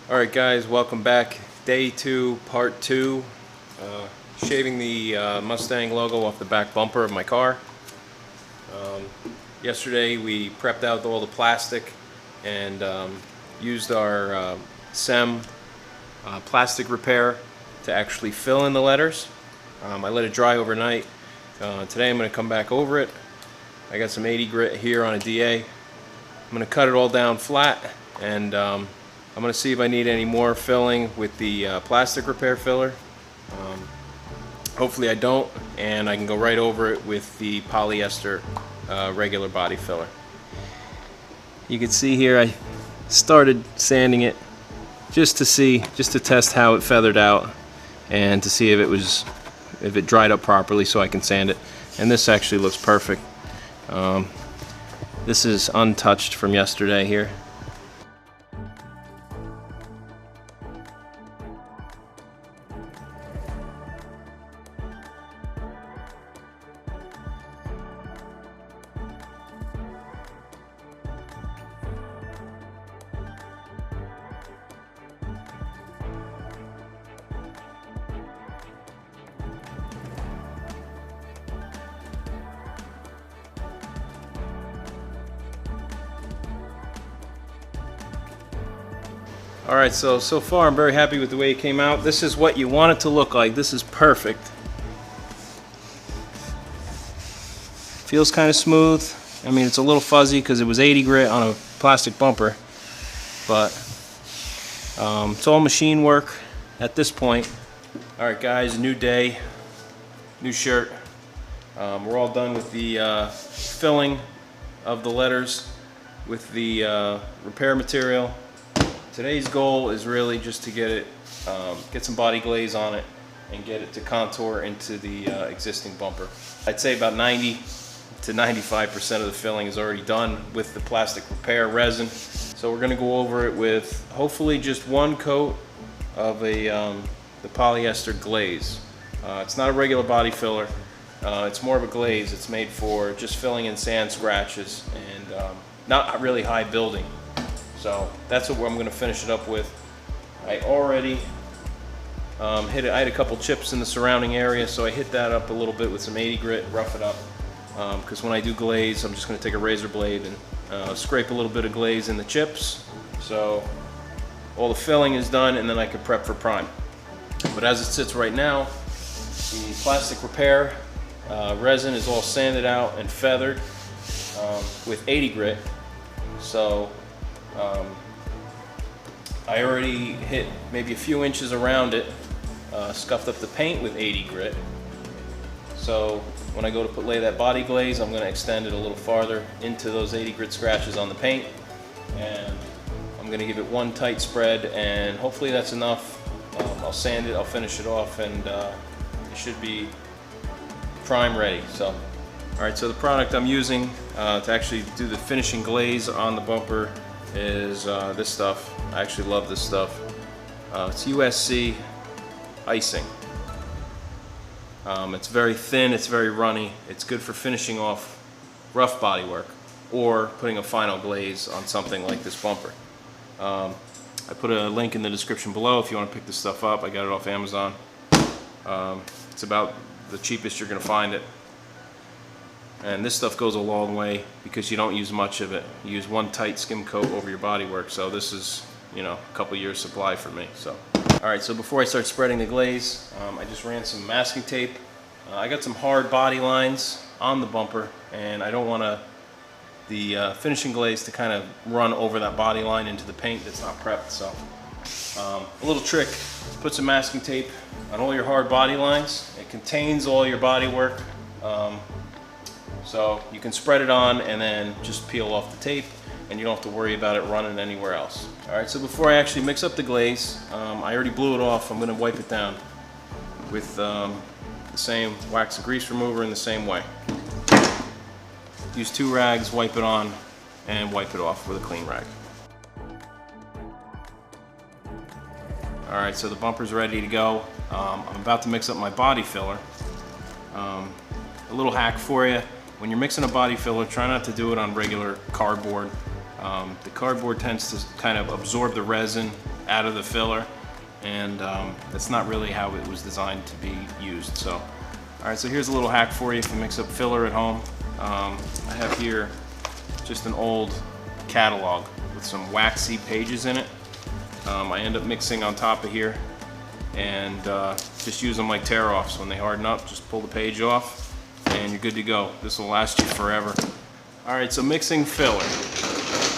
Alright guys, welcome back. Day 2, part 2. Shaving the Mustang logo off the back bumper of my car. Yesterday we prepped out all the plastic and used our SEM plastic repair to actually fill in the letters. I let it dry overnight. Today I'm going to come back over it. I got some 80 grit here on a DA. I'm going to cut it all down flat, and I'm going to see if I need any more filling with the plastic repair filler. Hopefully I don't, and I can go right over it with the polyester regular body filler. You can see here I started sanding it just to test how it feathered out and to see if it dried up properly so I can sand it. And this actually looks perfect. This is untouched from yesterday here. Alright, so far I'm very happy with the way it came out. This is what you want it to look like. This is perfect. Feels kind of smooth. I mean, it's a little fuzzy because it was 80 grit on a plastic bumper, but it's all machine work at this point. Alright guys, new day, new shirt. We're all done with the filling of the letters with the repair material. Today's goal is really just to get some body glaze on it and get it to contour into the existing bumper. I'd say about 90 to 95% of the filling is already done with the plastic repair resin. So we're going to go over it with hopefully just one coat of the polyester glaze. It's not a regular body filler. It's more of a glaze. It's made for just filling in sand scratches and not really high building. So that's what I'm going to finish it up with. I already hit it. I had a couple chips in the surrounding area, so I hit that up a little bit with some 80 grit, rough it up. Because when I do glaze, I'm just going to take a razor blade and scrape a little bit of glaze in the chips. So all the filling is done, and then I can prep for prime. But as it sits right now, the plastic repair resin is all sanded out and feathered with 80 grit. So I already hit maybe a few inches around it, scuffed up the paint with 80 grit. So when I go to lay that body glaze, I'm going to extend it a little farther into those 80 grit scratches on the paint, and I'm going to give it one tight spread, and hopefully that's enough. I'll sand it, I'll finish it off, and it should be prime ready. So, alright, so the product I'm using to actually do the finishing glaze on the bumper is this stuff. I actually love this stuff. It's USC icing. It's very thin, it's very runny. It's good for finishing off rough bodywork or putting a final glaze on something like this bumper. I put a link in the description below if you want to pick this stuff up. I got it off Amazon. It's about the cheapest you're going to find it. And this stuff goes a long way because you don't use much of it. You use one tight skim coat over your bodywork. So this is, you know, a couple years supply for me. So, all right. So before I start spreading the glaze, I just ran some masking tape. I got some hard body lines on the bumper, and I don't want the finishing glaze to kind of run over that body line into the paint that's not prepped. So a little trick: put some masking tape on all your hard body lines. It contains all your bodywork. So you can spread it on and then just peel off the tape, and you don't have to worry about it running anywhere else. Alright, so before I actually mix up the glaze, I already blew it off. I'm going to wipe it down with the same wax and grease remover in the same way. Use 2 rags, wipe it on, and wipe it off with a clean rag. Alright, so the bumper's ready to go. I'm about to mix up my body filler. A little hack for you. When you're mixing a body filler, try not to do it on regular cardboard. The cardboard tends to kind of absorb the resin out of the filler, and that's not really how it was designed to be used. So, alright, so here's a little hack for you if you mix up filler at home. I have here just an old catalog with some waxy pages in it. I end up mixing on top of here and just use them like tear-offs. When they harden up, just pull the page off and you're good to go. This will last you forever. Alright, so mixing filler.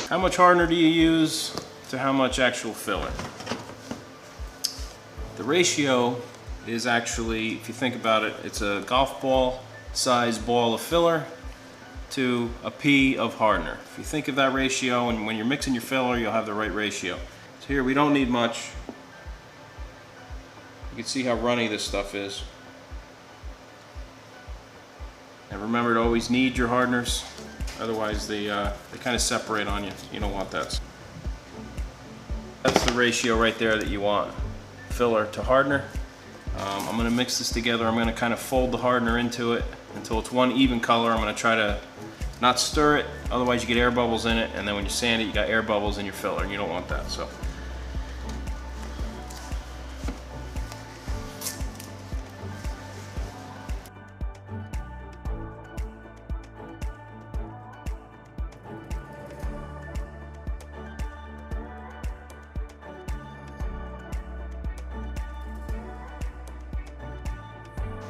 How much hardener do you use to how much actual filler? The ratio is actually, if you think about it, it's a golf ball size ball of filler to a pea of hardener. If you think of that ratio, and when you're mixing your filler, you'll have the right ratio. So here we don't need much. You can see how runny this stuff is. And remember to always knead your hardeners, otherwise they kind of separate on you. You don't want that. That's the ratio right there that you want, filler to hardener. I'm going to mix this together. I'm going to kind of fold the hardener into it until it's one even color. I'm going to try to not stir it, otherwise you get air bubbles in it, and then when you sand it, you got air bubbles in your filler, and you don't want that. So.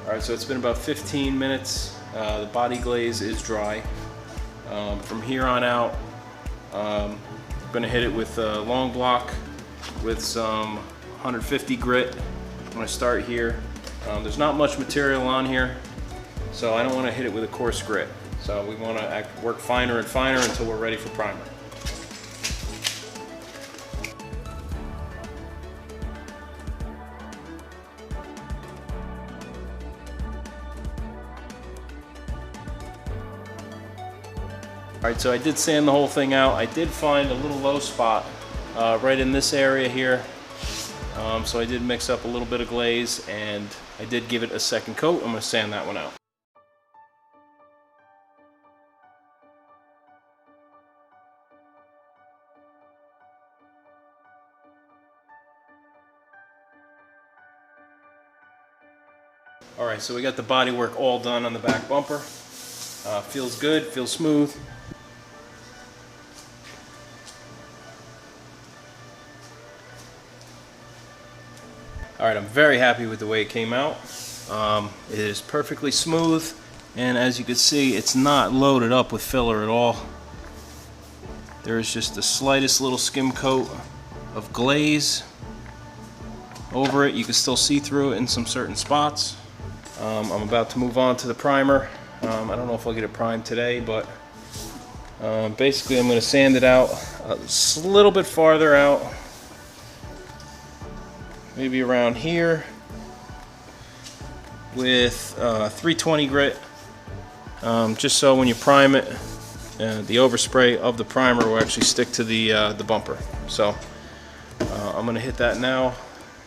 Alright, so it's been about 15 minutes. The body glaze is dry. From here on out, I'm going to hit it with a long block with some 150 grit. I'm going to start here. There's not much material on here, so I don't want to hit it with a coarse grit. So we want to work finer and finer until we're ready for primer. Alright, so I did sand the whole thing out. I did find a little low spot right in this area here. So I did mix up a little bit of glaze and I did give it a second coat. I'm going to sand that one out. Alright, so we got the body work all done on the back bumper. Feels good, feels smooth. Alright, I'm very happy with the way it came out. It is perfectly smooth, and as you can see, it's not loaded up with filler at all. There is just the slightest little skim coat of glaze over it. You can still see through it in some certain spots. I'm about to move on to the primer. I don't know if I'll get it primed today, but basically I'm going to sand it out a little bit farther out. Maybe around here with 320 grit, just so when you prime it, the overspray of the primer will actually stick to the bumper. So I'm going to hit that now,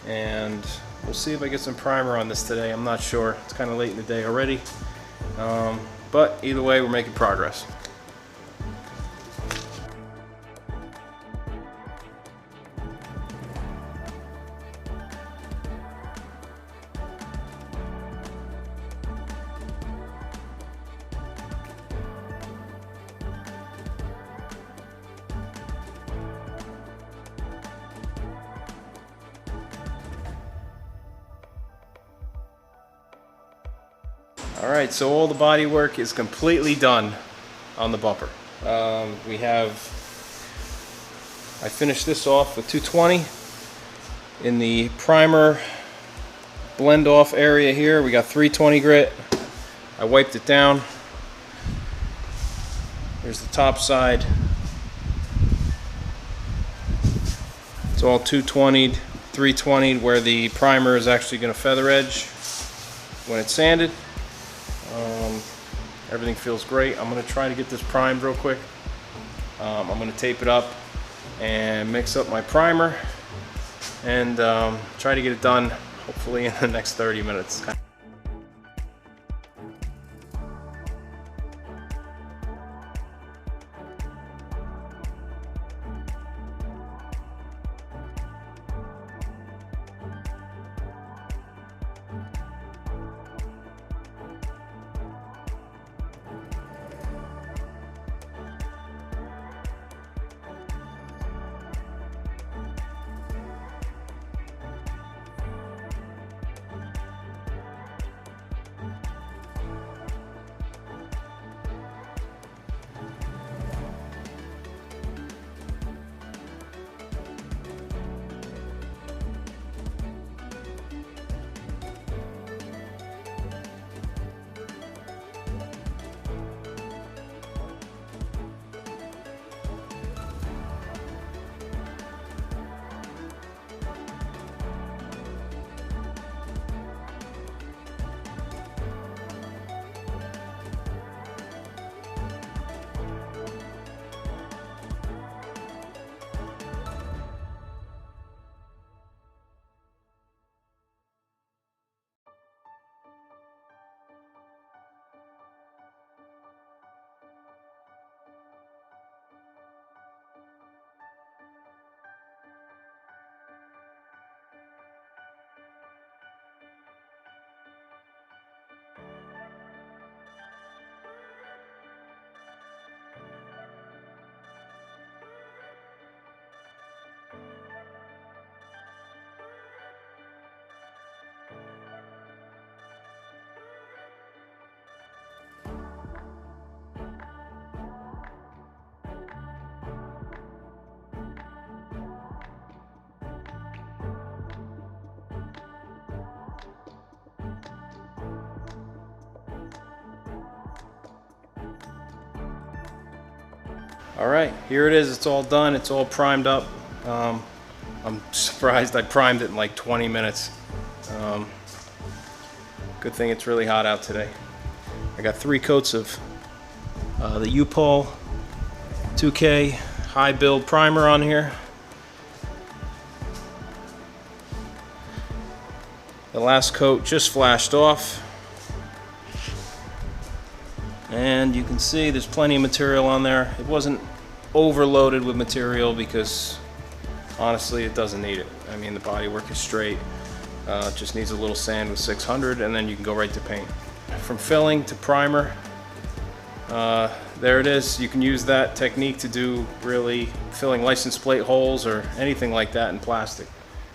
and we'll see if I get some primer on this today. I'm not sure. It's kind of late in the day already, but either way, we're making progress. Alright, so all the body work is completely done on the bumper. I finished this off with 220. In the primer blend off area here, we got 320 grit. I wiped it down. Here's the top side. It's all 220'd, 320'd, where the primer is actually going to feather edge when it's sanded. Everything feels great. I'm going to try to get this primed real quick. I'm going to tape it up and mix up my primer and try to get it done hopefully in the next 30 minutes. Alright, here it is. It's all done. It's all primed up. I'm surprised I primed it in like 20 minutes. Good thing it's really hot out today. I got 3 coats of the U-POL 2K high build primer on here. The last coat just flashed off, and you can see there's plenty of material on there. It wasn't overloaded with material because honestly it doesn't need it. I mean, the bodywork is straight. It just needs a little sand with 600, and then you can go right to paint. From filling to primer, there it is. You can use that technique to do really filling license plate holes or anything like that in plastic.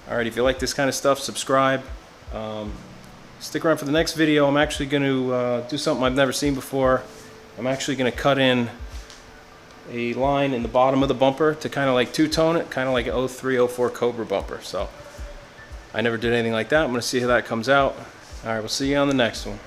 Alright, if you like this kind of stuff, subscribe. Stick around for the next video. I'm actually going to do something I've never seen before. I'm actually going to cut in a line in the bottom of the bumper to kind of like two-tone it, kind of like an 03, 04 Cobra bumper. So I never did anything like that. I'm going to see how that comes out. Alright, we'll see you on the next one.